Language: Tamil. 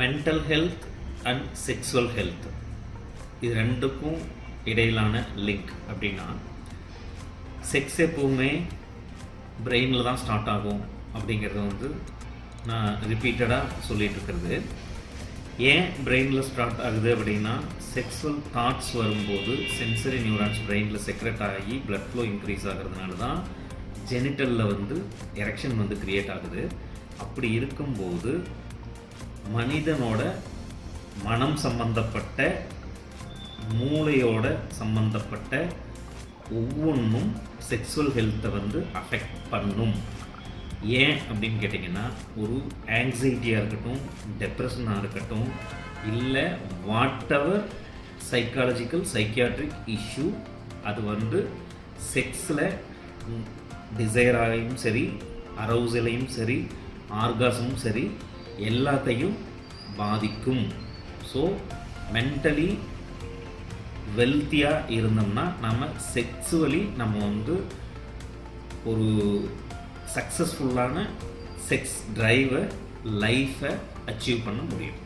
Mental health and sexual health இது ரெண்டுக்கும் இடையிலான லிங்க் அப்படின்னா, செக்ஸ் எப்பவுமே பிரெயினில் தான் ஸ்டார்ட் ஆகும் அப்படிங்கிறத நான் ரிப்பீட்டடாக சொல்லிகிட்டு இருக்கிறது. ஏன் பிரெயினில் ஸ்டார்ட் ஆகுது அப்படின்னா, செக்ஸுவல் தாட்ஸ் வரும்போது சென்சரி நியூரான்ஸ் பிரெயினில் செக்ரெட் ஆகி பிளட் ஃப்ளோ இன்க்ரீஸ் ஆகிறதுனால தான் ஜெனிட்டலில் எரெக்ஷன் க்ரியேட் ஆகுது. அப்படி இருக்கும்போது மனிதனோட மனம் சம்பந்தப்பட்ட, மூளையோட சம்பந்தப்பட்ட ஒவ்வொன்றும் செக்ஸுவல் ஹெல்த்தை அஃபெக்ட் பண்ணும். ஏன் அப்படின்னு கேட்டிங்கன்னா, ஒரு ஆங்ஸைட்டியாக இருக்கட்டும், டெப்ரெஷனாக இருக்கட்டும், இல்லை what ever psychological psychiatric issue, அது செக்ஸில் டிசைராகவும் சரி, அரௌசலையும் சரி, ஆர்காசமும் சரி, எல்லாத்தையும் பாதிக்கும். ஸோ மென்டலி வெல்த்தியாக இருந்தோம்னா நம்ம செக்ஸுவலி நம்ம ஒரு சக்ஸஸ்ஃபுல்லான செக்ஸ் ட்ரைவை, லைஃப்பை அச்சீவ் பண்ண முடியும்.